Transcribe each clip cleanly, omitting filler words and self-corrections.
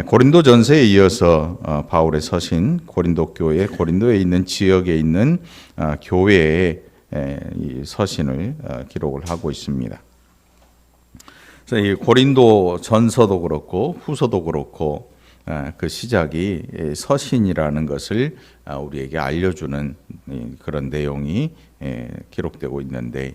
고린도전서에 이어서 바울의 서신 고린도 교회, 고린도에 있는 지역에 있는 교회의 이 서신을 기록을 하고 있습니다. 그래서 이 고린도전서도 그렇고 후서도 그렇고 그 시작이 서신이라는 것을 우리에게 알려주는 그런 내용이 기록되고 있는데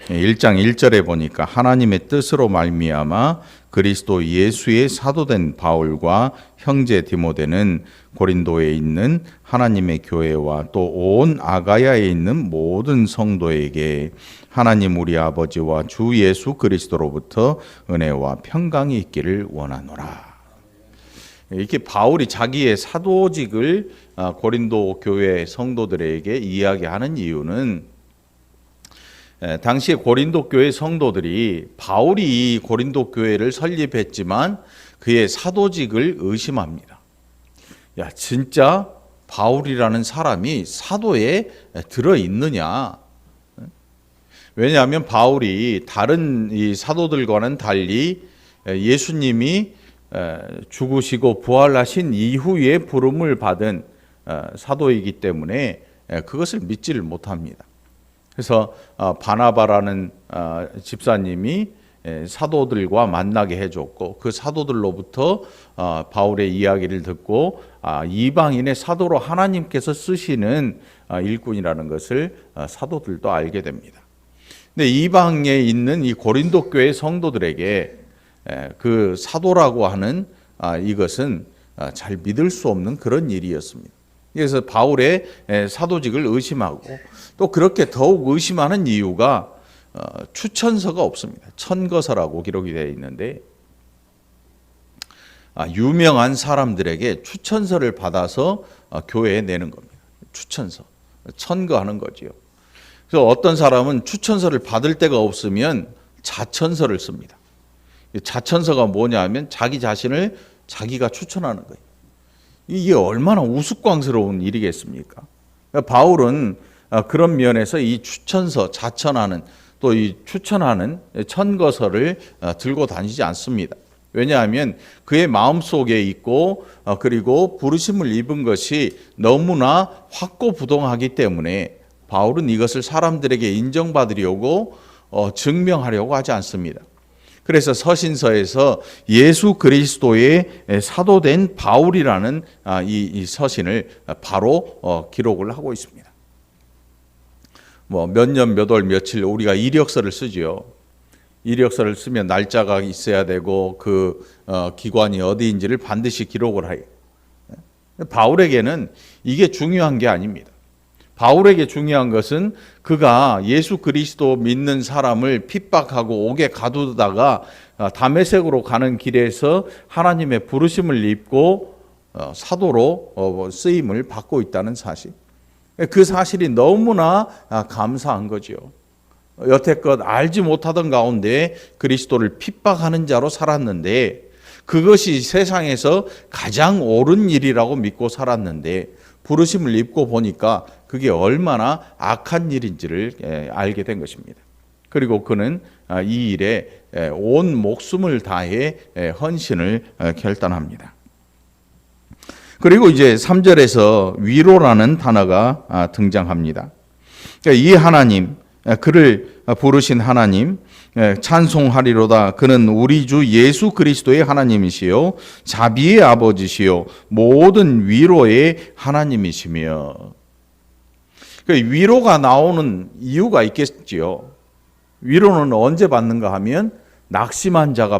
1장 1절에 보니까 하나님의 뜻으로 말미암아 그리스도 예수의 사도된 바울과 형제 디모데는 고린도에 있는 하나님의 교회와 또 온 아가야에 있는 모든 성도에게 하나님 우리 아버지와 주 예수 그리스도로부터 은혜와 평강이 있기를 원하노라. 이렇게 바울이 자기의 사도직을 고린도 교회 성도들에게 이야기하는 이유는 당시에 고린도 교회 성도들이 바울이 이 고린도 교회를 설립했지만 그의 사도직을 의심합니다. 야, 진짜 바울이라는 사람이 사도에 들어있느냐? 왜냐하면 바울이 다른 이 사도들과는 달리 예수님이 죽으시고 부활하신 이후에 부름을 받은 사도이기 때문에 그것을 믿지를 못합니다. 그래서 바나바라는 집사님이 사도들과 만나게 해줬고 그 사도들로부터 바울의 이야기를 듣고 이방인의 사도로 하나님께서 쓰시는 일꾼이라는 것을 사도들도 알게 됩니다. 근데 이방에 있는 이 고린도 교회 성도들에게 그 사도라고 하는 이것은 잘 믿을 수 없는 그런 일이었습니다. 그래서 바울의 사도직을 의심하고 또 그렇게 더욱 의심하는 이유가 추천서가 없습니다. 천거서라고 기록이 되어 있는데 유명한 사람들에게 추천서를 받아서 교회에 내는 겁니다. 추천서, 천거하는 거지요. 그래서 어떤 사람은 추천서를 받을 데가 없으면 자천서를 씁니다. 자천서가 뭐냐 하면 자기 자신을 자기가 추천하는 거예요. 이게 얼마나 우스꽝스러운 일이겠습니까? 바울은 그런 면에서 이 추천서, 자천하는 또 이 추천하는 천거서를 들고 다니지 않습니다. 왜냐하면 그의 마음속에 있고 그리고 부르심을 입은 것이 너무나 확고부동하기 때문에 바울은 이것을 사람들에게 인정받으려고 증명하려고 하지 않습니다. 그래서 서신서에서 예수 그리스도의 사도된 바울이라는 이 서신을 바로 기록을 하고 있습니다. 뭐 몇 년, 몇 월, 며칠 우리가 이력서를 쓰지요. 이력서를 쓰면 날짜가 있어야 되고 그 기관이 어디인지를 반드시 기록을 해요. 바울에게는 이게 중요한 게 아닙니다. 바울에게 중요한 것은 그가 예수 그리스도 믿는 사람을 핍박하고 옥에 가두다가 다메섹으로 가는 길에서 하나님의 부르심을 입고 사도로 쓰임을 받고 있다는 사실. 그 사실이 너무나 감사한 거죠. 여태껏 알지 못하던 가운데 그리스도를 핍박하는 자로 살았는데 그것이 세상에서 가장 옳은 일이라고 믿고 살았는데 부르심을 입고 보니까 그게 얼마나 악한 일인지를 알게 된 것입니다. 그리고 그는 이 일에 온 목숨을 다해 헌신을 결단합니다. 그리고 이제 3절에서 위로라는 단어가 등장합니다. 이 하나님, 그를 부르신 하나님, 찬송하리로다. 그는 우리 주 예수 그리스도의 하나님이시요 자비의 아버지시요 모든 위로의 하나님이시며. 위로가 나오는 이유가 있겠지요. 위로는 언제 받는가 하면 낙심한 자가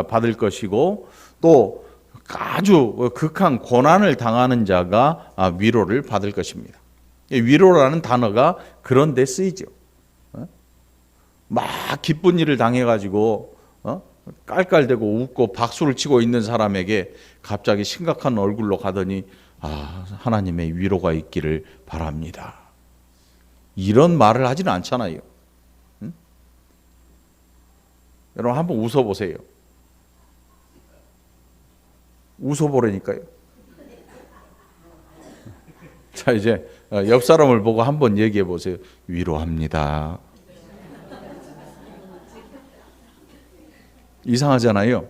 받을 것이고 또 아주 극한 고난을 당하는 자가 위로를 받을 것입니다. 위로라는 단어가 그런 데 쓰이죠. 막 기쁜 일을 당해가지고 깔깔대고 웃고 박수를 치고 있는 사람에게 갑자기 심각한 얼굴로 가더니 하나님의 위로가 있기를 바랍니다. 이런 말을 하지는 않잖아요. 응? 여러분 한번 웃어보세요. 웃어보라니까요. 자, 이제 옆 사람을 보고 한번 얘기해 보세요. 위로합니다. 이상하잖아요.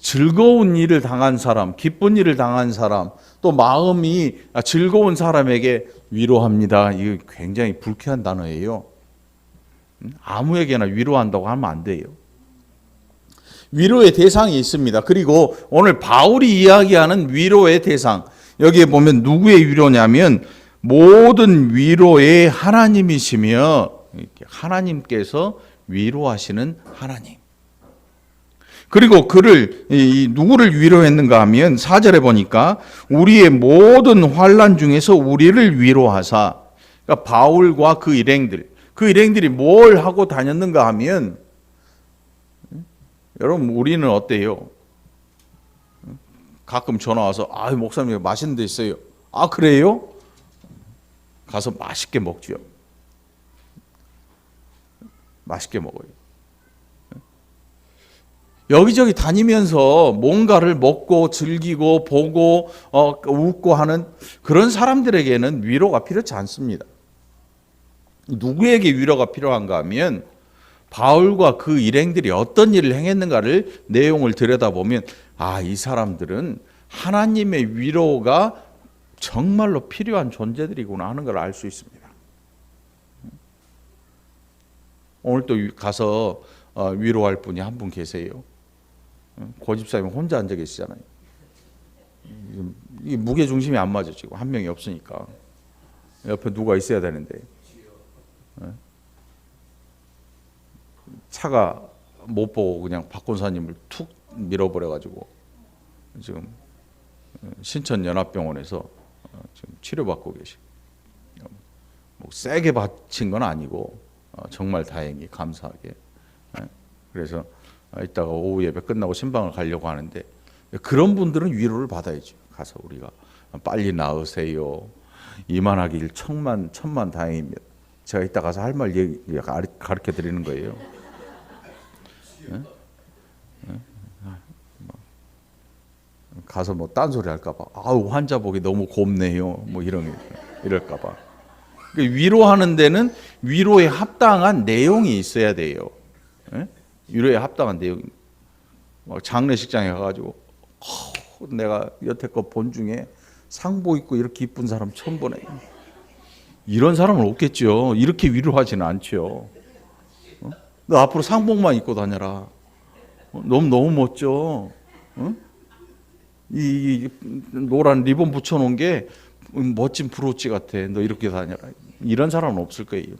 즐거운 일을 당한 사람, 기쁜 일을 당한 사람, 또 마음이 즐거운 사람에게 위로합니다. 이거 굉장히 불쾌한 단어예요. 아무에게나 위로한다고 하면 안 돼요. 위로의 대상이 있습니다. 그리고 오늘 바울이 이야기하는 위로의 대상, 여기에 보면 누구의 위로냐면 모든 위로의 하나님이시며, 하나님께서 위로하시는 하나님. 그리고 그를 누구를 위로했는가 하면 4절에 보니까 우리의 모든 환난 중에서 우리를 위로하사, 그러니까 바울과 그 일행들이 뭘 하고 다녔는가 하면, 여러분 우리는 어때요? 가끔 전화 와서 목사님 맛있는 데 있어요. 그래요? 가서 맛있게 먹죠. 맛있게 먹어요. 여기저기 다니면서 뭔가를 먹고 즐기고 보고 웃고 하는 그런 사람들에게는 위로가 필요치 않습니다. 누구에게 위로가 필요한가 하면 바울과 그 일행들이 어떤 일을 행했는가를 내용을 들여다보면 이 사람들은 하나님의 위로가 정말로 필요한 존재들이구나 하는 걸 알 수 있습니다. 오늘 또 가서 위로할 분이 한 분 계세요. 고집사님 혼자 앉아 계시잖아요. 이 무게 중심이 안 맞아. 지금 한 명이 없으니까 옆에 누가 있어야 되는데 차가 못 보고 그냥 박권사님을 툭 밀어버려가지고 지금 신천연합병원에서 지금 치료받고 계시. 뭐 세게 받친 건 아니고 정말 다행히 감사하게. 그래서 이따가 오후 예배 끝나고 신방을 가려고 하는데 그런 분들은 위로를 받아야죠. 가서 우리가 빨리 나으세요. 이만하길 천만 다행입니다. 제가 이따 가서 할 말 가르쳐 드리는 거예요. 가서 뭐 딴소리 할까봐. 환자 보기 너무 곱네요. 뭐 이럴까봐. 위로하는 데는 위로에 합당한 내용이 있어야 돼요. 위로에 합당한 내용. 장례식장에 가가지고 내가 여태껏 본 중에 상복 입고 이렇게 이쁜 사람 처음 보네. 이런 사람은 없겠죠. 이렇게 위로하지는 않죠. 너 앞으로 상복만 입고 다녀라. 너무 멋져. 이 노란 리본 붙여놓은 게 멋진 브로치 같아. 너 이렇게 다녀라. 이런 사람은 없을 거예요.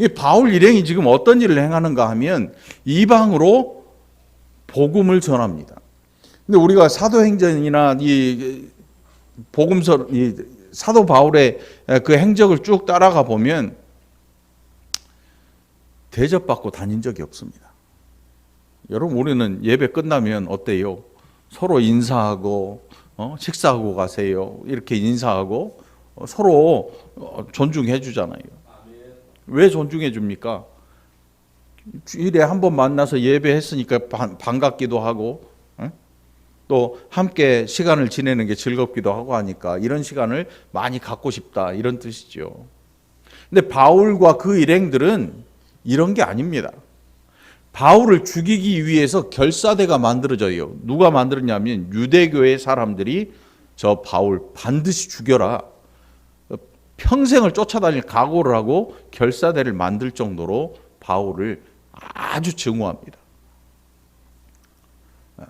이 바울 일행이 지금 어떤 일을 행하는가 하면 이방으로 복음을 전합니다. 근데 우리가 사도행전이나 이 복음서, 이 사도 바울의 그 행적을 쭉 따라가 보면 대접받고 다닌 적이 없습니다. 여러분 우리는 예배 끝나면 어때요? 서로 인사하고 식사하고 가세요. 이렇게 인사하고 서로 존중해 주잖아요. 왜 존중해 줍니까? 주일에 한 번 만나서 예배했으니까 반갑기도 하고 또 함께 시간을 지내는 게 즐겁기도 하고 하니까 이런 시간을 많이 갖고 싶다 이런 뜻이죠. 근데 바울과 그 일행들은 이런 게 아닙니다. 바울을 죽이기 위해서 결사대가 만들어져요. 누가 만들었냐면 유대교의 사람들이 저 바울 반드시 죽여라. 평생을 쫓아다닐 각오를 하고 결사대를 만들 정도로 바울을 아주 증오합니다.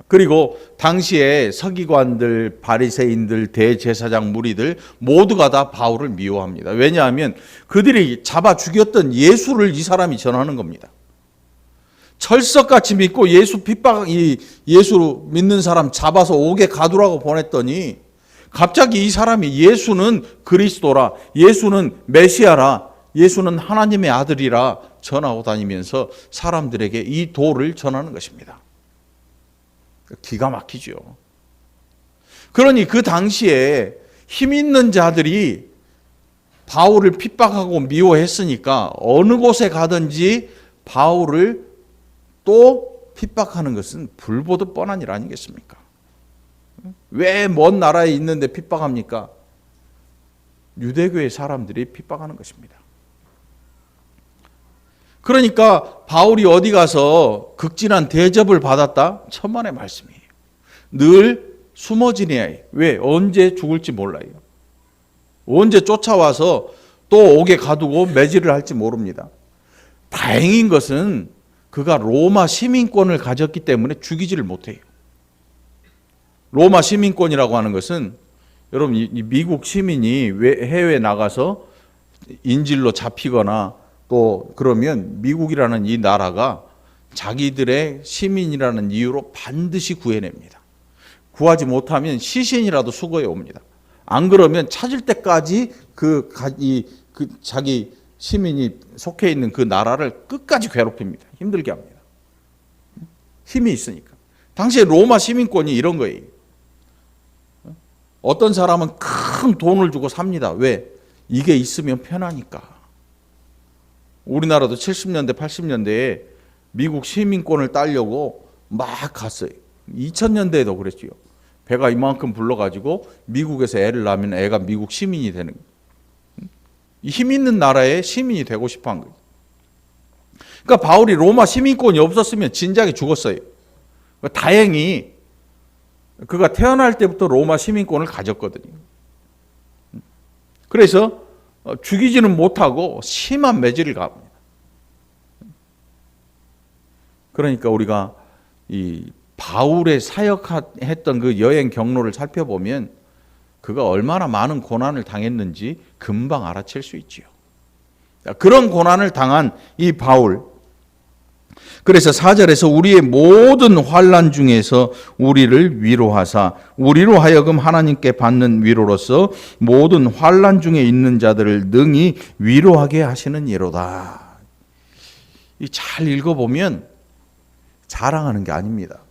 그리고 당시에 서기관들, 바리새인들, 대제사장 무리들 모두가 다 바울을 미워합니다. 왜냐하면 그들이 잡아 죽였던 예수를 이 사람이 전하는 겁니다. 철석같이 믿고 예수 믿는 사람 잡아서 옥에 가두라고 보냈더니 갑자기 이 사람이 예수는 그리스도라, 예수는 메시아라, 예수는 하나님의 아들이라 전하고 다니면서 사람들에게 이 도를 전하는 것입니다. 기가 막히죠. 그러니 그 당시에 힘 있는 자들이 바울을 핍박하고 미워했으니까 어느 곳에 가든지 바울을 또 핍박하는 것은 불보듯 뻔한 일 아니겠습니까? 왜 먼 나라에 있는데 핍박합니까? 유대교의 사람들이 핍박하는 것입니다. 그러니까 바울이 어디 가서 극진한 대접을 받았다? 천만의 말씀이에요. 늘 숨어 지내야 해요. 왜? 언제 죽을지 몰라요. 언제 쫓아와서 또 옥에 가두고 매질을 할지 모릅니다. 다행인 것은 그가 로마 시민권을 가졌기 때문에 죽이지를 못해요. 로마 시민권이라고 하는 것은 여러분 이 미국 시민이 해외에 나가서 인질로 잡히거나 또 그러면 미국이라는 이 나라가 자기들의 시민이라는 이유로 반드시 구해냅니다. 구하지 못하면 시신이라도 수거해 옵니다. 안 그러면 찾을 때까지 자기 시민이 속해 있는 그 나라를 끝까지 괴롭힙니다. 힘들게 합니다. 힘이 있으니까. 당시에 로마 시민권이 이런 거예요. 어떤 사람은 큰 돈을 주고 삽니다. 왜? 이게 있으면 편하니까. 우리나라도 70년대, 80년대에 미국 시민권을 따려고 막 갔어요. 2000년대에도 그랬지요. 배가 이만큼 불러가지고 미국에서 애를 낳으면 애가 미국 시민이 되는 거예요. 힘 있는 나라의 시민이 되고 싶어 한 거예요. 그러니까 바울이 로마 시민권이 없었으면 진작에 죽었어요. 다행히 그가 태어날 때부터 로마 시민권을 가졌거든요. 그래서 죽이지는 못하고 심한 매질을 가합니다. 그러니까 우리가 이 바울의 사역했던 그 여행 경로를 살펴보면 그가 얼마나 많은 고난을 당했는지 금방 알아챌 수 있지요. 그런 고난을 당한 이 바울, 그래서 4절에서 우리의 모든 환난 중에서 우리를 위로하사 우리로 하여금 하나님께 받는 위로로서 모든 환난 중에 있는 자들을 능히 위로하게 하시는 이로다. 잘 읽어보면 자랑하는 게 아닙니다.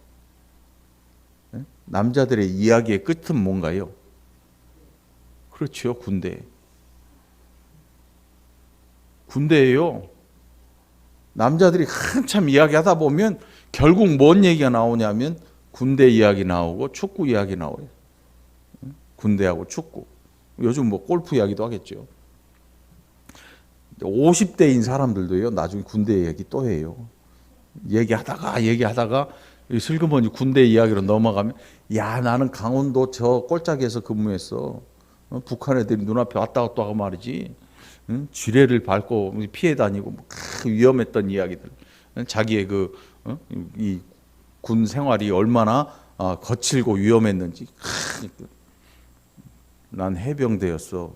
남자들의 이야기의 끝은 뭔가요? 그렇죠, 군대. 군대예요. 남자들이 한참 이야기하다 보면 결국 뭔 얘기가 나오냐면 군대 이야기 나오고 축구 이야기 나와요. 군대하고 축구. 요즘 뭐 골프 이야기도 하겠죠. 50대인 사람들도요, 나중에 군대 이야기 또 해요. 얘기하다가 슬그머니 군대 이야기로 넘어가면, 야, 나는 강원도 저 꼴짝에서 근무했어. 북한 애들이 눈앞에 왔다 갔다 하고 말이지. 지뢰를 밟고 피해 다니고 위험했던 이야기들. 자기의 이 군 생활이 얼마나 거칠고 위험했는지. 난 해병대였어.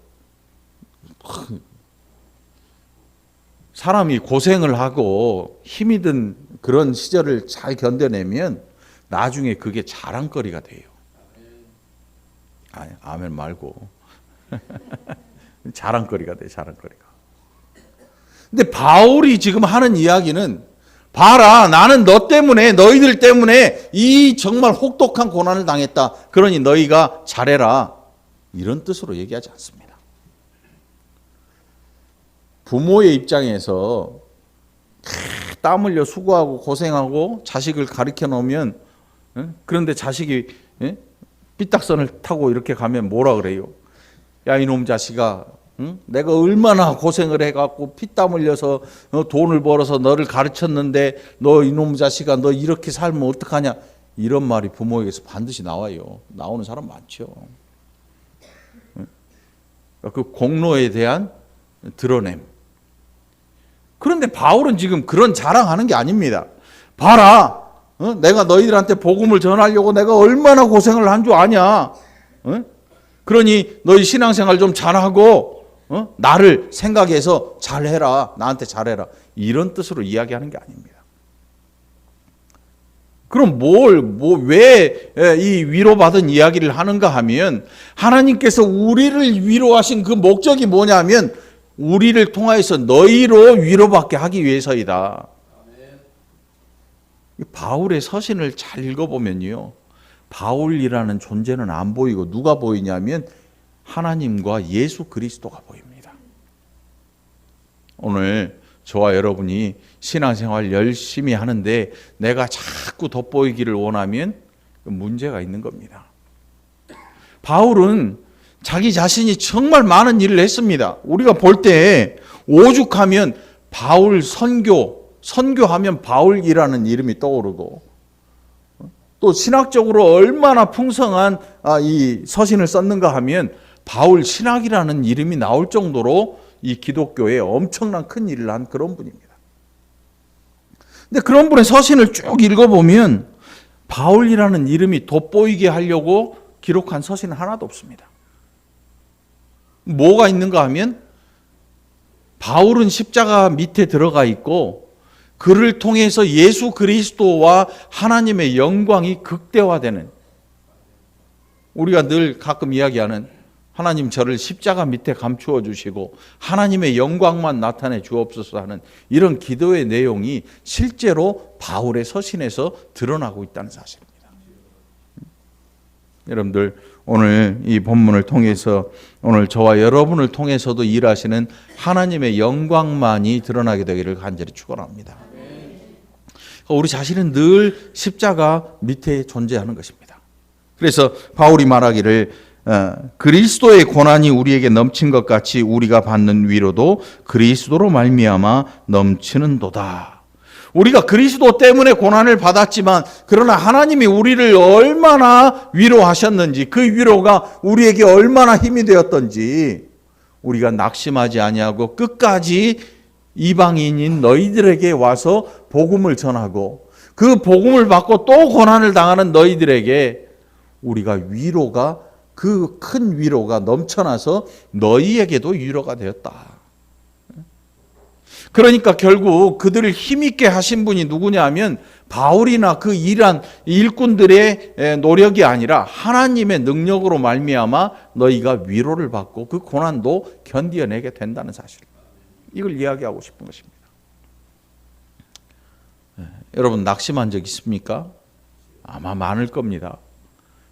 사람이 고생을 하고 힘이 든 그런 시절을 잘 견뎌내면 나중에 그게 자랑거리가 돼요. 아니, 아멘 말고. 자랑거리가 돼, 자랑거리가. 근데 바울이 지금 하는 이야기는, 봐라, 나는 너 때문에, 너희들 때문에 이 정말 혹독한 고난을 당했다. 그러니 너희가 잘해라. 이런 뜻으로 얘기하지 않습니다. 부모의 입장에서 땀 흘려 수고하고 고생하고 자식을 가르쳐 놓으면, 그런데 자식이 삐딱선을 타고 이렇게 가면 뭐라 그래요? 야, 이놈 자식아, 내가 얼마나 고생을 해갖고 피땀 흘려서 돈을 벌어서 너를 가르쳤는데 너 이놈 자식아, 너 이렇게 살면 어떡하냐? 이런 말이 부모에게서 반드시 나와요. 나오는 사람 많죠. 그 공로에 대한 드러냄. 그런데 바울은 지금 그런 자랑하는 게 아닙니다. 봐라, 내가 너희들한테 복음을 전하려고 내가 얼마나 고생을 한 줄 아냐? 그러니 너희 신앙생활 좀 잘하고 나를 생각해서 잘해라. 나한테 잘해라. 이런 뜻으로 이야기하는 게 아닙니다. 그럼 왜 이 위로받은 이야기를 하는가 하면, 하나님께서 우리를 위로하신 그 목적이 뭐냐면 우리를 통하여서 너희로 위로받게 하기 위해서이다. 바울의 서신을 잘 읽어보면요, 바울이라는 존재는 안 보이고 누가 보이냐면 하나님과 예수 그리스도가 보입니다. 오늘 저와 여러분이 신앙생활 열심히 하는데 내가 자꾸 돋보이기를 원하면 문제가 있는 겁니다. 바울은 자기 자신이 정말 많은 일을 했습니다. 우리가 볼 때 오죽하면 바울 선교하면 바울이라는 이름이 떠오르고, 또 신학적으로 얼마나 풍성한 이 서신을 썼는가 하면 바울 신학이라는 이름이 나올 정도로 이 기독교에 엄청난 큰 일을 한 그런 분입니다. 근데 그런 분의 서신을 쭉 읽어보면 바울이라는 이름이 돋보이게 하려고 기록한 서신은 하나도 없습니다. 뭐가 있는가 하면 바울은 십자가 밑에 들어가 있고 그를 통해서 예수 그리스도와 하나님의 영광이 극대화되는, 우리가 늘 가끔 이야기하는 하나님 저를 십자가 밑에 감추어 주시고 하나님의 영광만 나타내 주옵소서 하는 이런 기도의 내용이 실제로 바울의 서신에서 드러나고 있다는 사실입니다. 여러분들, 오늘 이 본문을 통해서 오늘 저와 여러분을 통해서도 일하시는 하나님의 영광만이 드러나게 되기를 간절히 축원합니다. 우리 자신은 늘 십자가 밑에 존재하는 것입니다. 그래서 바울이 말하기를 그리스도의 고난이 우리에게 넘친 것 같이 우리가 받는 위로도 그리스도로 말미암아 넘치는도다. 우리가 그리스도 때문에 고난을 받았지만 그러나 하나님이 우리를 얼마나 위로하셨는지, 그 위로가 우리에게 얼마나 힘이 되었던지 우리가 낙심하지 아니하고 끝까지 이방인인 너희들에게 와서 복음을 전하고 그 복음을 받고 또 고난을 당하는 너희들에게 우리가 위로가, 그 큰 위로가 넘쳐나서 너희에게도 위로가 되었다. 그러니까 결국 그들을 힘있게 하신 분이 누구냐 하면 바울이나 그 일한 일꾼들의 노력이 아니라 하나님의 능력으로 말미암아 너희가 위로를 받고 그 고난도 견디어내게 된다는 사실, 이걸 이야기하고 싶은 것입니다. 여러분, 낙심한 적 있습니까? 아마 많을 겁니다.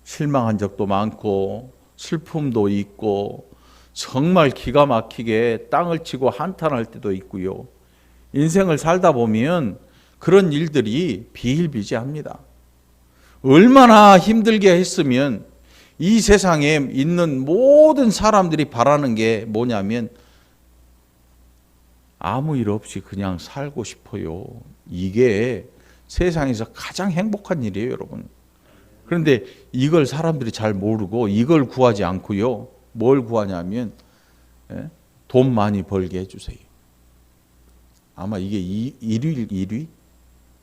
실망한 적도 많고 슬픔도 있고 정말 기가 막히게 땅을 치고 한탄할 때도 있고요. 인생을 살다 보면 그런 일들이 비일비재합니다. 얼마나 힘들게 했으면 이 세상에 있는 모든 사람들이 바라는 게 뭐냐면 아무 일 없이 그냥 살고 싶어요. 이게 세상에서 가장 행복한 일이에요, 여러분. 그런데 이걸 사람들이 잘 모르고 이걸 구하지 않고요. 뭘 구하냐면 돈 많이 벌게 해주세요. 아마 이게 1위?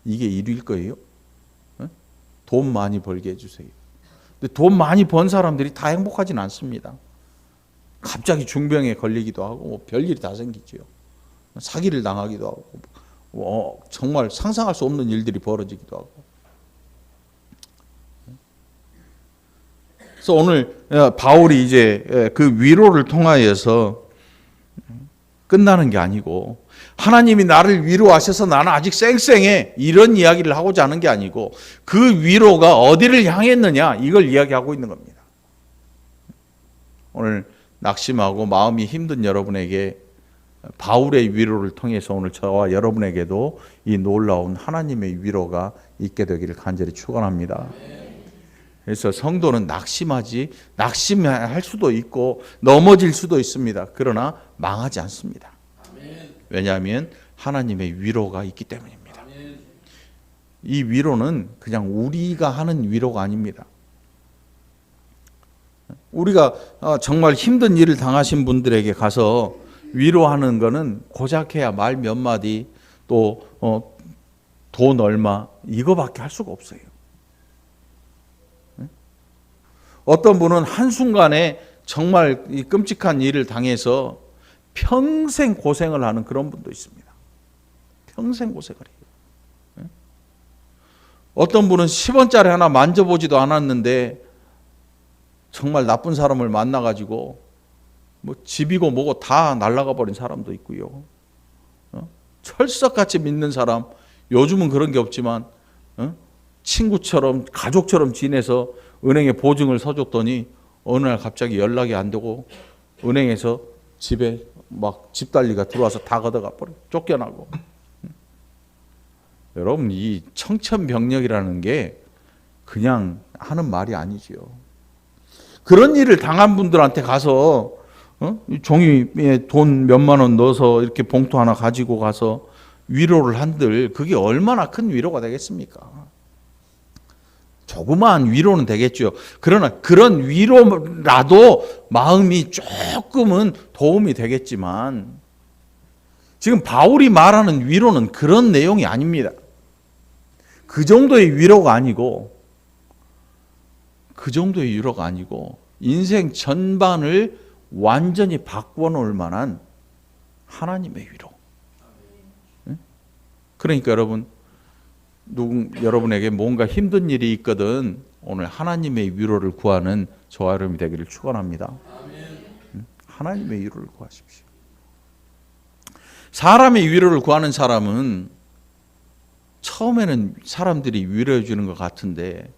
이게 1위일 거예요. 돈 많이 벌게 해주세요. 근데 돈 많이 번 사람들이 다 행복하진 않습니다. 갑자기 중병에 걸리기도 하고 별일이 다 생기죠. 사기를 당하기도 하고 정말 상상할 수 없는 일들이 벌어지기도 하고. 그래서 오늘 바울이 이제 그 위로를 통하여서 끝나는 게 아니고 하나님이 나를 위로하셔서 나는 아직 쌩쌩해 이런 이야기를 하고자 하는 게 아니고 그 위로가 어디를 향했느냐 이걸 이야기하고 있는 겁니다. 오늘 낙심하고 마음이 힘든 여러분에게 바울의 위로를 통해서 오늘 저와 여러분에게도 이 놀라운 하나님의 위로가 있게 되기를 간절히 축원합니다. 그래서 성도는 낙심할 수도 있고 넘어질 수도 있습니다. 그러나 망하지 않습니다. 왜냐하면 하나님의 위로가 있기 때문입니다. 이 위로는 그냥 우리가 하는 위로가 아닙니다. 우리가 정말 힘든 일을 당하신 분들에게 가서 위로하는 거는 고작해야 말 몇 마디 또 돈 얼마 이거밖에 할 수가 없어요. 어떤 분은 한순간에 정말 이 끔찍한 일을 당해서 평생 고생을 하는 그런 분도 있습니다. 평생 고생을 해요. 어떤 분은 10원짜리 하나 만져보지도 않았는데 정말 나쁜 사람을 만나가지고 뭐 집이고 뭐고 다 날아가 버린 사람도 있고요. 철석같이 믿는 사람, 요즘은 그런 게 없지만 친구처럼 가족처럼 지내서 은행에 보증을 서줬더니 어느 날 갑자기 연락이 안 되고 은행에서 집에 막 집달리가 들어와서 다 걷어가 버려, 쫓겨나고. 여러분, 이 청천벽력이라는 게 그냥 하는 말이 아니지요. 그런 일을 당한 분들한테 가서 종이에 돈 몇만 원 넣어서 이렇게 봉투 하나 가지고 가서 위로를 한들 그게 얼마나 큰 위로가 되겠습니까? 조그마한 위로는 되겠죠. 그러나 그런 위로라도 마음이 조금은 도움이 되겠지만 지금 바울이 말하는 위로는 그런 내용이 아닙니다. 그 정도의 위로가 아니고 인생 전반을 완전히 바꿔 놓을 만한 하나님의 위로. 그러니까 여러분에게 뭔가 힘든 일이 있거든 오늘 하나님의 위로를 구하는 저와 여러분이 되기를 축원합니다. 하나님의 위로를 구하십시오. 사람의 위로를 구하는 사람은 처음에는 사람들이 위로해 주는 것 같은데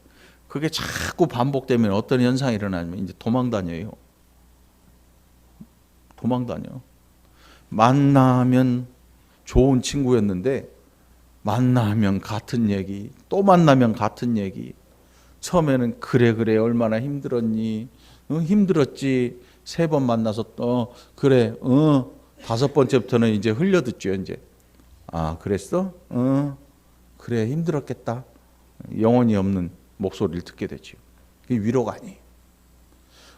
그게 자꾸 반복되면 어떤 현상이 일어나면 이제 도망 다녀요. 만나면 좋은 친구였는데 만나면 같은 얘기, 또 만나면 같은 얘기. 처음에는 그래 얼마나 힘들었니? 힘들었지. 3번 만나서 또 그래. 5번째부터는 이제 흘려듣죠. 이제 그랬어? 그래 힘들었겠다. 영혼이 없는 목소리를 듣게 되죠. 그게 위로가 아니에요.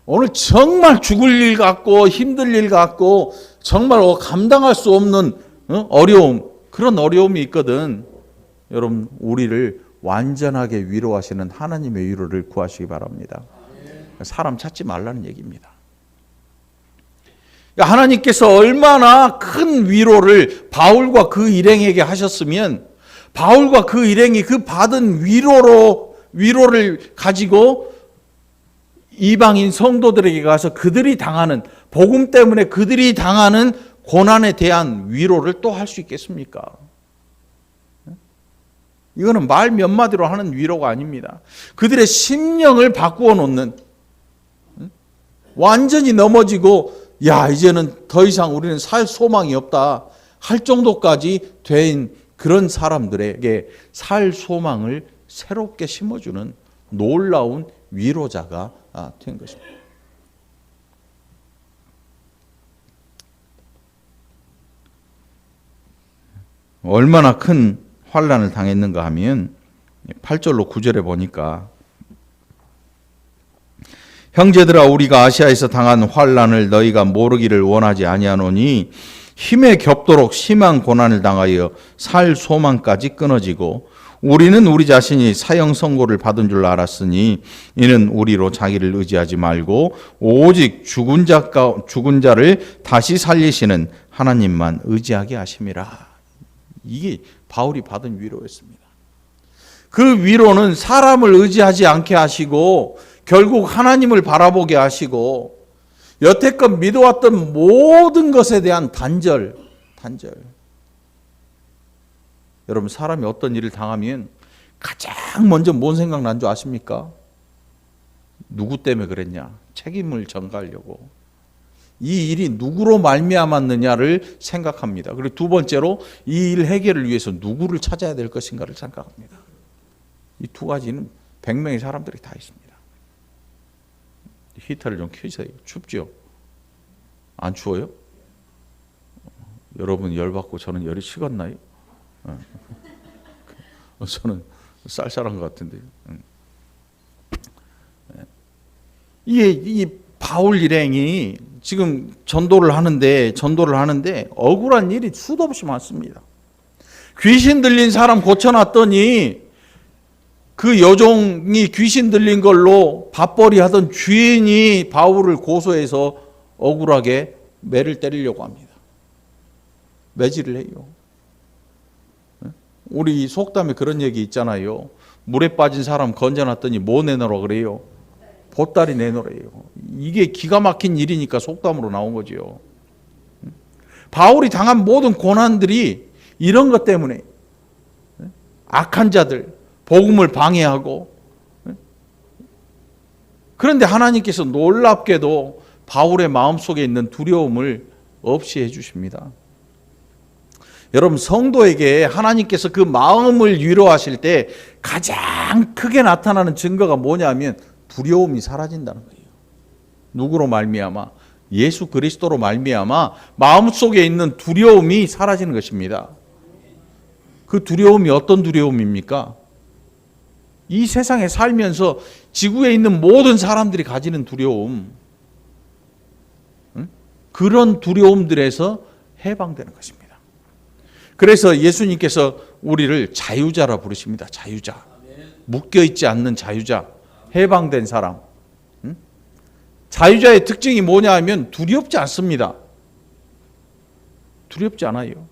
오늘 정말 죽을 일 같고 힘들 일 같고 정말 감당할 수 없는 어려움, 그런 어려움이 있거든. 여러분 우리를 완전하게 위로하시는 하나님의 위로를 구하시기 바랍니다. 사람 찾지 말라는 얘기입니다. 하나님께서 얼마나 큰 위로를 바울과 그 일행에게 하셨으면 바울과 그 일행이 그 받은 위로를 가지고 이방인 성도들에게 가서 그들이 당하는 복음 때문에 그들이 당하는 고난에 대한 위로를 또 할 수 있겠습니까? 이거는 말 몇 마디로 하는 위로가 아닙니다. 그들의 심령을 바꾸어 놓는, 완전히 넘어지고 이제는 더 이상 우리는 살 소망이 없다 할 정도까지 된 그런 사람들에게 살 소망을 새롭게 심어주는 놀라운 위로자가 된 것입니다. 얼마나 큰 환난을 당했는가 하면 8절로 9절에 보니까 형제들아 우리가 아시아에서 당한 환난을 너희가 모르기를 원하지 아니하노니 힘에 겹도록 심한 고난을 당하여 살 소망까지 끊어지고 우리는 우리 자신이 사형 선고를 받은 줄 알았으니 이는 우리로 자기를 의지하지 말고 오직 죽은 자를 다시 살리시는 하나님만 의지하게 하심이라. 이게 바울이 받은 위로였습니다. 그 위로는 사람을 의지하지 않게 하시고 결국 하나님을 바라보게 하시고 여태껏 믿어왔던 모든 것에 대한 단절. 여러분 사람이 어떤 일을 당하면 가장 먼저 뭔 생각난 줄 아십니까? 누구 때문에 그랬냐? 책임을 전가하려고. 이 일이 누구로 말미암았느냐를 생각합니다. 그리고 두 번째로 이 일 해결을 위해서 누구를 찾아야 될 것인가를 생각합니다. 이 두 가지는 100명의 사람들이 다 있습니다. 히터를 좀 켜주세요. 춥죠? 안 추워요? 여러분 열받고 저는 열이 식었나요? 저는 쌀쌀한 것 같은데. 이 바울 일행이 지금 전도를 하는데 억울한 일이 수도 없이 많습니다. 귀신 들린 사람 고쳐놨더니 그 여종이 귀신 들린 걸로 밥벌이 하던 주인이 바울을 고소해서 억울하게 매를 때리려고 합니다. 매질을 해요. 우리 속담에 그런 얘기 있잖아요. 물에 빠진 사람 건져놨더니 뭐 내놓으라 그래요? 보따리 내놓으래요. 이게 기가 막힌 일이니까 속담으로 나온 거죠. 바울이 당한 모든 고난들이 이런 것 때문에 악한 자들, 복음을 방해하고, 그런데 하나님께서 놀랍게도 바울의 마음속에 있는 두려움을 없이 해주십니다. 여러분 성도에게 하나님께서 그 마음을 위로하실 때 가장 크게 나타나는 증거가 뭐냐면 두려움이 사라진다는 거예요. 누구로 말미암아? 예수 그리스도로 말미암아 마음속에 있는 두려움이 사라지는 것입니다. 그 두려움이 어떤 두려움입니까? 이 세상에 살면서 지구에 있는 모든 사람들이 가지는 두려움, 그런 두려움들에서 해방되는 것입니다. 그래서 예수님께서 우리를 자유자라 부르십니다. 자유자. 묶여있지 않는 자유자, 해방된 사람. 자유자의 특징이 뭐냐 하면 두렵지 않습니다. 두렵지 않아요.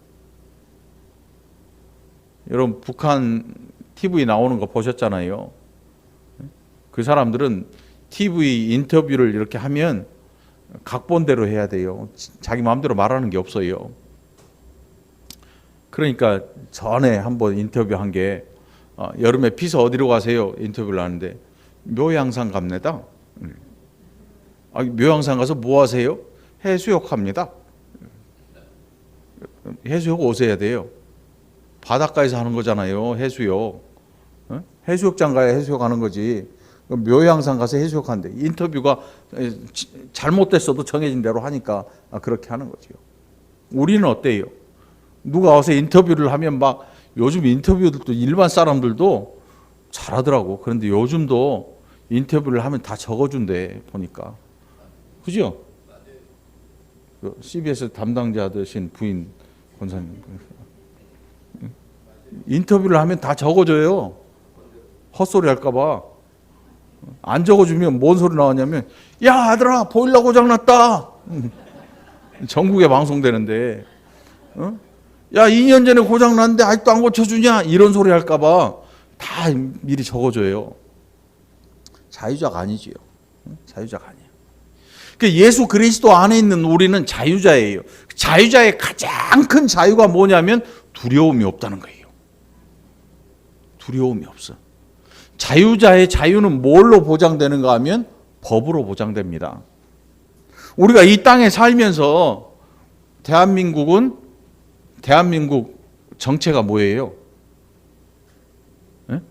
여러분 북한 TV 나오는 거 보셨잖아요. 그 사람들은 TV 인터뷰를 이렇게 하면 각본대로 해야 돼요. 자기 마음대로 말하는 게 없어요. 그러니까 전에 한번 인터뷰한 게 여름에 피서 어디로 가세요? 인터뷰를 하는데 묘양산 갑니다. 묘양산 가서 뭐 하세요? 해수욕 합니다. 해수욕 오셔야 돼요. 바닷가에서 하는 거잖아요. 해수욕. 해수욕장 가야 해수욕하는 거지. 묘양산 가서 해수욕한대. 인터뷰가 잘못됐어도 정해진 대로 하니까 그렇게 하는 거죠. 우리는 어때요? 누가 와서 인터뷰를 하면 막 요즘 인터뷰들도 일반 사람들도 잘하더라고. 그런데 요즘도 인터뷰를 하면 다 적어준대 보니까. 그죠? CBS 담당자 되신 부인 권사님. 인터뷰를 하면 다 적어줘요. 헛소리 할까봐. 안 적어주면 뭔 소리 나왔냐면, 야 아들아 보일러 고장났다. 전국에 방송되는데, 야 2년 전에 고장났는데 아직도 안 고쳐주냐, 이런 소리 할까봐 다 미리 적어줘요. 자유자가 아니지요. 자유자가 아니에요. 그러니까 예수 그리스도 안에 있는 우리는 자유자예요. 자유자의 가장 큰 자유가 뭐냐면 두려움이 없다는 거예요. 두려움이 없어. 자유자의 자유는 뭘로 보장되는가 하면 법으로 보장됩니다. 우리가 이 땅에 살면서 대한민국 정체가 뭐예요? 네?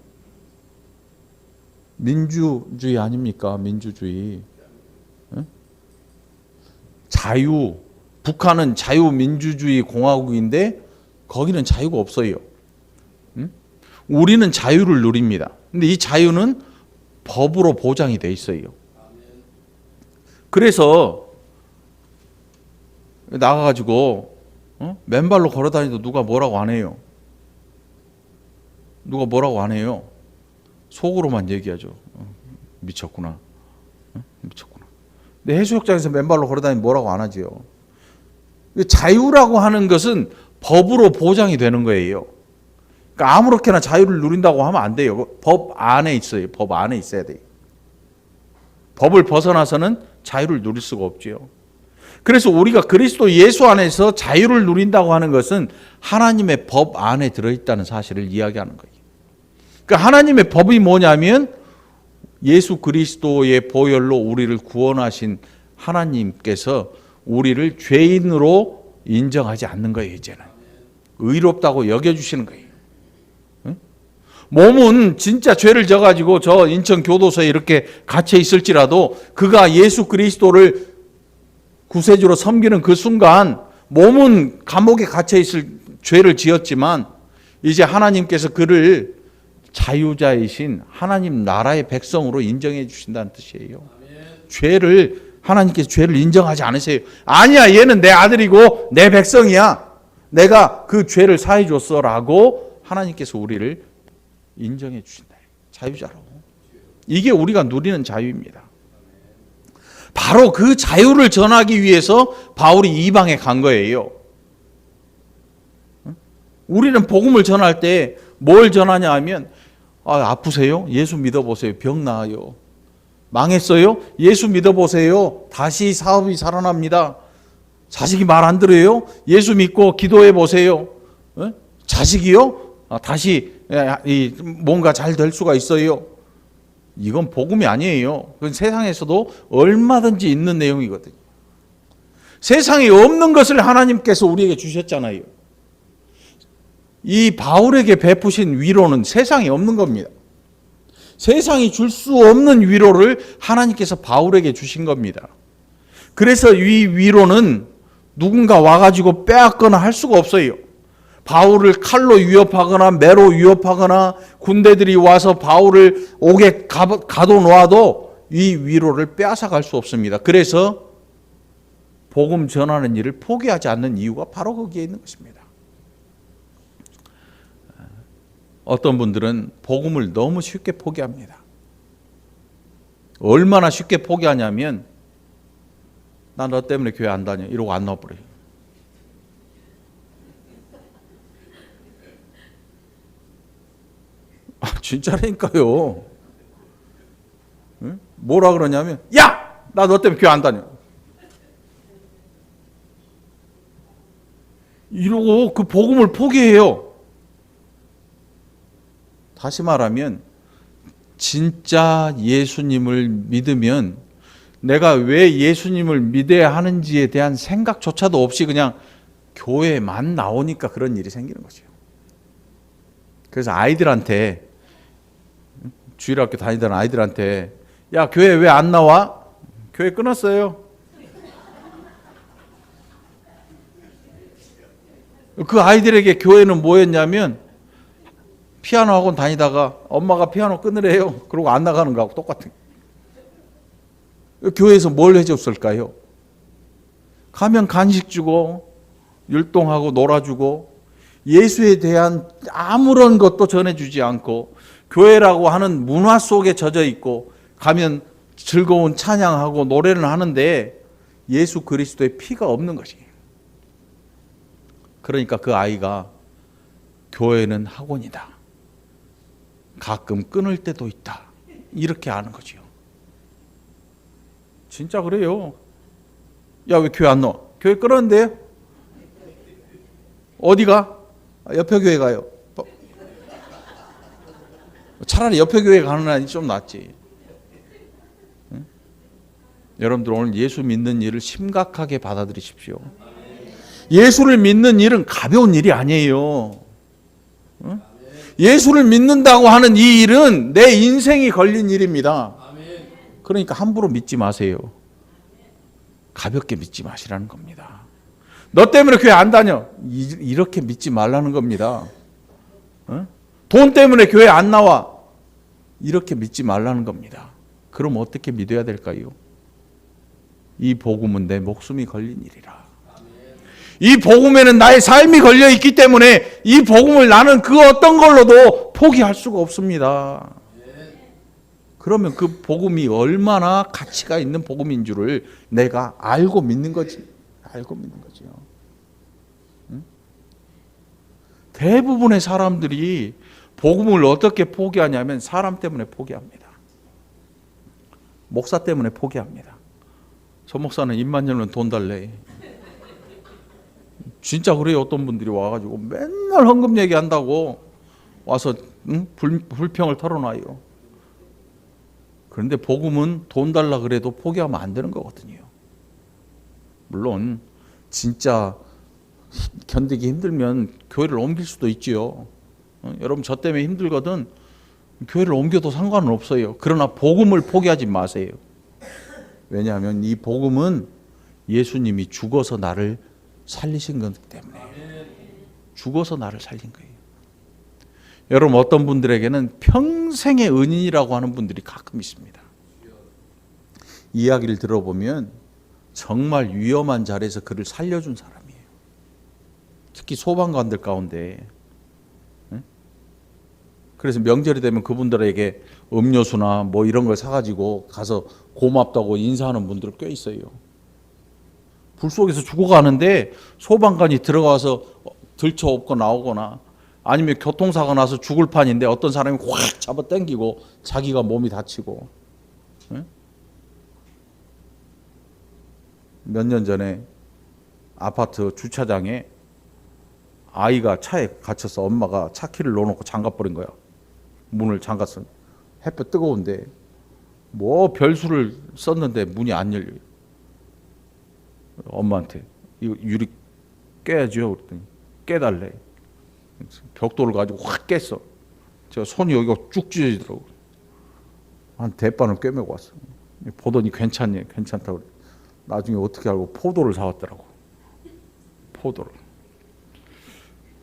민주주의 아닙니까? 민주주의. 네? 자유. 북한은 자유민주주의 공화국인데 거기는 자유가 없어요. 우리는 자유를 누립니다. 근데 이 자유는 법으로 보장이 돼 있어요. 그래서 나가가지고 맨발로 걸어다니도 누가 뭐라고 안 해요. 누가 뭐라고 안 해요. 속으로만 얘기하죠. 미쳤구나. 미쳤구나. 근데 해수욕장에서 맨발로 걸어다니면 뭐라고 안 하지요. 자유라고 하는 것은 법으로 보장이 되는 거예요. 그러니까 아무렇게나 자유를 누린다고 하면 안 돼요. 법 안에 있어요. 법 안에 있어야 돼요. 법을 벗어나서는 자유를 누릴 수가 없지요. 그래서 우리가 그리스도 예수 안에서 자유를 누린다고 하는 것은 하나님의 법 안에 들어있다는 사실을 이야기하는 거예요. 그러니까 하나님의 법이 뭐냐면 예수 그리스도의 보혈로 우리를 구원하신 하나님께서 우리를 죄인으로 인정하지 않는 거예요. 이제는 의롭다고 여겨주시는 거예요. 몸은 진짜 죄를 져가지고 저 인천 교도소에 이렇게 갇혀 있을지라도 그가 예수 그리스도를 구세주로 섬기는 그 순간 몸은 감옥에 갇혀 있을 죄를 지었지만 이제 하나님께서 그를 자유자이신 하나님 나라의 백성으로 인정해 주신다는 뜻이에요. 하나님께서 죄를 인정하지 않으세요. 아니야, 얘는 내 아들이고 내 백성이야. 내가 그 죄를 사해 줬어라고 하나님께서 우리를 인정해 주신다. 자유자로. 이게 우리가 누리는 자유입니다. 바로 그 자유를 전하기 위해서 바울이 이방에 간 거예요. 우리는 복음을 전할 때 뭘 전하냐 하면 아프세요? 예수 믿어보세요. 병 나아요. 망했어요? 예수 믿어보세요. 다시 사업이 살아납니다. 자식이 말 안 들어요? 예수 믿고 기도해 보세요. 자식이요? 다시 뭔가 잘 될 수가 있어요. 이건 복음이 아니에요. 그건 세상에서도 얼마든지 있는 내용이거든요. 세상에 없는 것을 하나님께서 우리에게 주셨잖아요. 이 바울에게 베푸신 위로는 세상에 없는 겁니다. 세상이 줄 수 없는 위로를 하나님께서 바울에게 주신 겁니다. 그래서 이 위로는 누군가 와가지고 빼앗거나 할 수가 없어요. 바울을 칼로 위협하거나 매로 위협하거나 군대들이 와서 바울을 옥에 가둬놓아도 이 위로를 빼앗아 갈 수 없습니다. 그래서 복음 전하는 일을 포기하지 않는 이유가 바로 거기에 있는 것입니다. 어떤 분들은 복음을 너무 쉽게 포기합니다. 얼마나 쉽게 포기하냐면 나 너 때문에 교회 안 다녀 이러고 안 나와버려요. 진짜라니까요. 응? 뭐라 그러냐면 야! 나 너 때문에 교회 안 다녀. 이러고 그 복음을 포기해요. 다시 말하면 진짜 예수님을 믿으면 내가 왜 예수님을 믿어야 하는지에 대한 생각조차도 없이 그냥 교회만 나오니까 그런 일이 생기는 거죠. 그래서 아이들한테 주일학교 다니던 아이들한테 야 교회 왜 안 나와? 교회 끊었어요. 그 아이들에게 교회는 뭐였냐면 피아노 학원 다니다가 엄마가 피아노 끊으래요. 그러고 안 나가는 거하고 똑같은. 교회에서 뭘 해줬을까요? 가면 간식 주고 율동하고 놀아주고 예수에 대한 아무런 것도 전해주지 않고 교회라고 하는 문화 속에 젖어 있고 가면 즐거운 찬양하고 노래를 하는데 예수 그리스도의 피가 없는 것이에요. 그러니까 그 아이가 교회는 학원이다. 가끔 끊을 때도 있다. 이렇게 아는 거죠. 진짜 그래요. 야, 왜 교회 안 나와? 교회 끊었는데요? 어디가? 옆에 교회 가요. 차라리 옆에 교회 가는 날이 좀 낫지. 응? 여러분들 오늘 예수 믿는 일을 심각하게 받아들이십시오. 예수를 믿는 일은 가벼운 일이 아니에요. 응? 예수를 믿는다고 하는 이 일은 내 인생이 걸린 일입니다. 그러니까 함부로 믿지 마세요. 가볍게 믿지 마시라는 겁니다. 너 때문에 교회 안 다녀. 이렇게 믿지 말라는 겁니다. 응? 돈 때문에 교회 안 나와. 이렇게 믿지 말라는 겁니다. 그럼 어떻게 믿어야 될까요? 이 복음은 내 목숨이 걸린 일이라. 이 복음에는 나의 삶이 걸려 있기 때문에 이 복음을 나는 그 어떤 걸로도 포기할 수가 없습니다. 그러면 그 복음이 얼마나 가치가 있는 복음인 줄을 내가 알고 믿는 거지. 알고 믿는 거죠. 응? 대부분의 사람들이 복음을 어떻게 포기하냐면 사람 때문에 포기합니다. 목사 때문에 포기합니다. 저 목사는 입만 열면 돈 달래. 진짜 그래요. 어떤 분들이 와가지고 맨날 헌금 얘기한다고 와서 불평을 털어놔요. 그런데 복음은 돈 달라 그래도 포기하면 안 되는 거거든요. 물론 진짜 견디기 힘들면 교회를 옮길 수도 있지요. 여러분 저 때문에 힘들거든 교회를 옮겨도 상관은 없어요. 그러나 복음을 포기하지 마세요. 왜냐하면 이 복음은 예수님이 죽어서 나를 살리신 거기 때문에. 죽어서 나를 살린 거예요. 여러분 어떤 분들에게는 평생의 은인이라고 하는 분들이 가끔 있습니다. 이야기를 들어보면 정말 위험한 자리에서 그를 살려준 사람이에요. 특히 소방관들 가운데. 그래서 명절이 되면 그분들에게 음료수나 뭐 이런 걸 사가지고 가서 고맙다고 인사하는 분들 꽤 있어요. 불 속에서 죽어가는데 소방관이 들어가서 들쳐업고 나오거나 아니면 교통사고 나서 죽을 판인데 어떤 사람이 확 잡아 당기고 자기가 몸이 다치고. 몇 년 전에 아파트 주차장에 아이가 차에 갇혀서 엄마가 차 키를 넣어놓고 잠가버린 거야. 문을 잠갔어. 햇볕 뜨거운데 뭐 별수를 썼는데 문이 안 열려요. 엄마한테 이거 유리 깨야죠. 그랬더니 깨달래. 벽돌을 가지고 확 깼어. 제가 손이 여기가 쭉 찢어지더라고. 한 대반을 꿰매고 왔어. 보더니 괜찮니? 괜찮다고 그래. 나중에 어떻게 알고 포도를 사왔더라고. 포도를.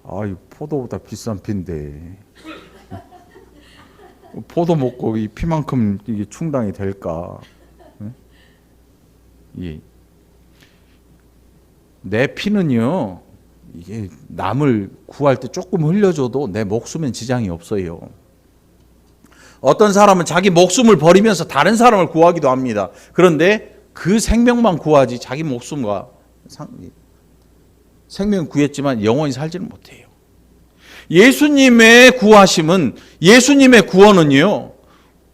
아, 이 포도보다 비싼 피인데 포도 먹고 이 피만큼 이게 충당이 될까? 예. 내 피는요, 이게 남을 구할 때 조금 흘려줘도 내 목숨엔 지장이 없어요. 어떤 사람은 자기 목숨을 버리면서 다른 사람을 구하기도 합니다. 그런데 그 생명만 구하지 자기 목숨과 생명 구했지만 영원히 살지는 못해요. 예수님의 구하심은, 예수님의 구원은요,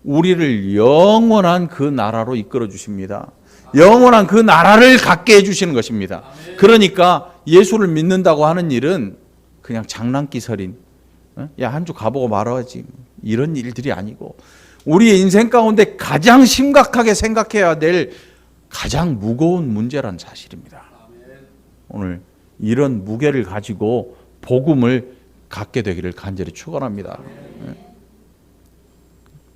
우리를 영원한 그 나라로 이끌어 주십니다. 영원한 그 나라를 갖게 해주시는 것입니다. 그러니까 예수를 믿는다고 하는 일은 그냥 장난기설인, 야, 한 주 가보고 말아야지, 이런 일들이 아니고, 우리의 인생 가운데 가장 심각하게 생각해야 될 가장 무거운 문제란 사실입니다. 오늘 이런 무게를 가지고 복음을 갖게 되기를 간절히 축원합니다.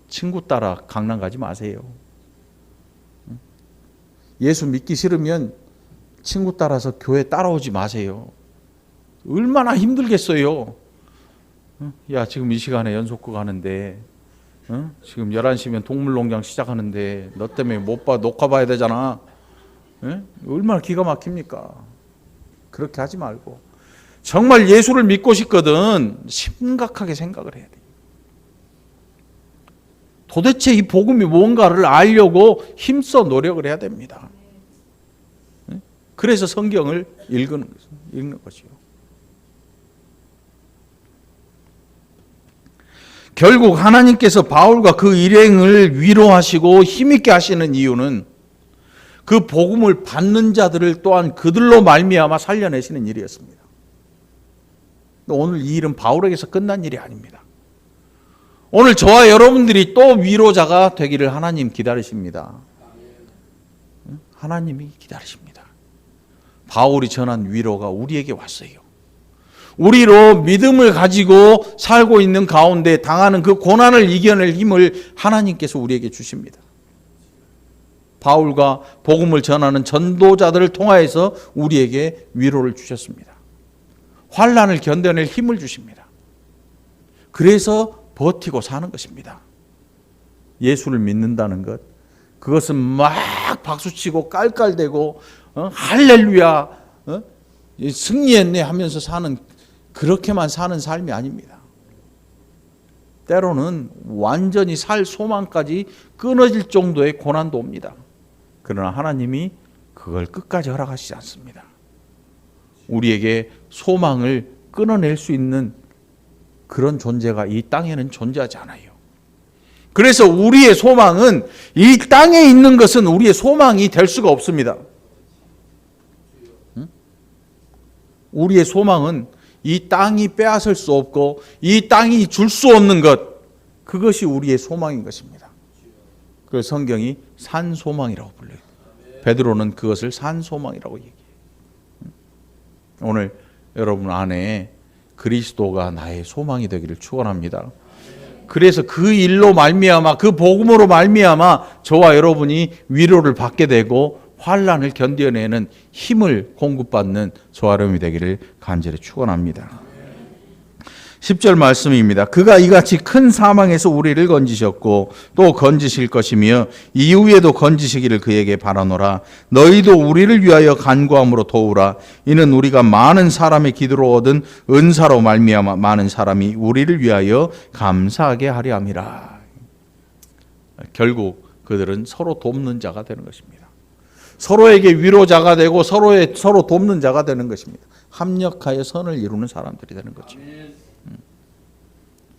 친구 따라 강남 가지 마세요. 예수 믿기 싫으면 친구 따라서 교회 따라오지 마세요. 얼마나 힘들겠어요. 야, 지금 이 시간에 연속극 하는데, 지금 11시면 동물농장 시작하는데 너 때문에 못 봐, 녹화 봐야 되잖아. 얼마나 기가 막힙니까? 그렇게 하지 말고 정말 예수를 믿고 싶거든 심각하게 생각을 해야 돼. 도대체 이 복음이 뭔가를 알려고 힘써 노력을 해야 됩니다. 그래서 성경을 읽는 것이요. 결국 하나님께서 바울과 그 일행을 위로하시고 힘있게 하시는 이유는 그 복음을 받는 자들을 또한 그들로 말미암아 살려내시는 일이었습니다. 오늘 이 일은 바울에게서 끝난 일이 아닙니다. 오늘 저와 여러분들이 또 위로자가 되기를 하나님 기다리십니다. 하나님이 기다리십니다. 바울이 전한 위로가 우리에게 왔어요. 우리로 믿음을 가지고 살고 있는 가운데 당하는 그 고난을 이겨낼 힘을 하나님께서 우리에게 주십니다. 바울과 복음을 전하는 전도자들을 통하여서 우리에게 위로를 주셨습니다. 환난을 견뎌낼 힘을 주십니다. 그래서 버티고 사는 것입니다. 예수를 믿는다는 것, 그것은 막 박수치고 깔깔대고 할렐루야 승리했네 하면서 사는, 그렇게만 사는 삶이 아닙니다. 때로는 완전히 살 소망까지 끊어질 정도의 고난도 옵니다. 그러나 하나님이 그걸 끝까지 허락하시지 않습니다. 우리에게 소망을 끊어낼 수 있는 그런 존재가 이 땅에는 존재하지 않아요. 그래서 우리의 소망은, 이 땅에 있는 것은 우리의 소망이 될 수가 없습니다. 우리의 소망은 이 땅이 빼앗을 수 없고 이 땅이 줄 수 없는 것, 그것이 우리의 소망인 것입니다. 그래서 성경이 산소망이라고 불러요. 베드로는 그것을 산소망이라고 얘기해요. 오늘 여러분 안에 그리스도가 나의 소망이 되기를 축원합니다. 그래서 그 일로 말미암아, 그 복음으로 말미암아 저와 여러분이 위로를 받게 되고 환난을 견뎌내는 힘을 공급받는 저와 여러분이 되기를 간절히 축원합니다. 10절 말씀입니다. 그가 이같이 큰 사망에서 우리를 건지셨고 또 건지실 것이며 이후에도 건지시기를 그에게 바라노라. 너희도 우리를 위하여 간구함으로 도우라. 이는 우리가 많은 사람의 기도로 얻은 은사로 말미암아 많은 사람이 우리를 위하여 감사하게 하려 함이라. 결국 그들은 서로 돕는 자가 되는 것입니다. 서로에게 위로자가 되고 서로 돕는 자가 되는 것입니다. 합력하여 선을 이루는 사람들이 되는 거죠.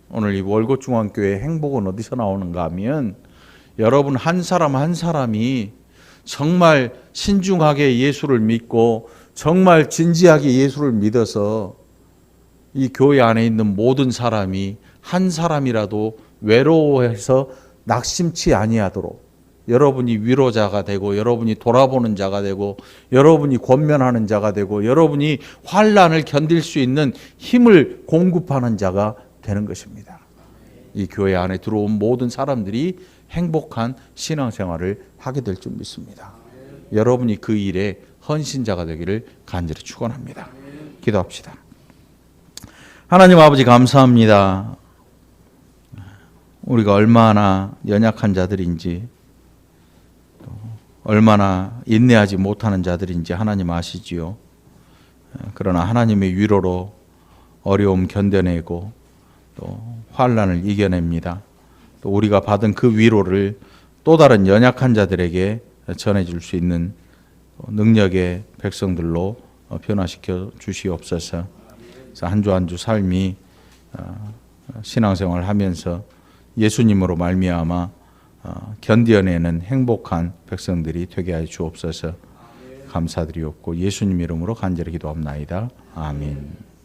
오늘 이 월곶중앙교회 행복은 어디서 나오는가 하면, 여러분 한 사람 한 사람이 정말 신중하게 예수를 믿고 정말 진지하게 예수를 믿어서 이 교회 안에 있는 모든 사람이 한 사람이라도 외로워해서 낙심치 아니하도록 여러분이 위로자가 되고, 여러분이 돌아보는 자가 되고, 여러분이 권면하는 자가 되고, 여러분이 환난을 견딜 수 있는 힘을 공급하는 자가 되는 것입니다. 이 교회 안에 들어온 모든 사람들이 행복한 신앙생활을 하게 될 줄 믿습니다. 여러분이 그 일에 헌신자가 되기를 간절히 축원합니다. 기도합시다. 하나님 아버지 감사합니다. 우리가 얼마나 연약한 자들인지, 또 얼마나 인내하지 못하는 자들인지 하나님 아시지요. 그러나 하나님의 위로로 어려움 견뎌내고 또 환난을 이겨냅니다. 또 우리가 받은 그 위로를 또 다른 연약한 자들에게 전해줄 수 있는 능력의 백성들로 변화시켜 주시옵소서. 그래서 한 주 한 주 삶이 신앙생활을 하면서 예수님으로 말미암아 견뎌내는 행복한 백성들이 되게 하여 주옵소서. 감사드리옵고 예수님 이름으로 간절히 기도합나이다. 아멘.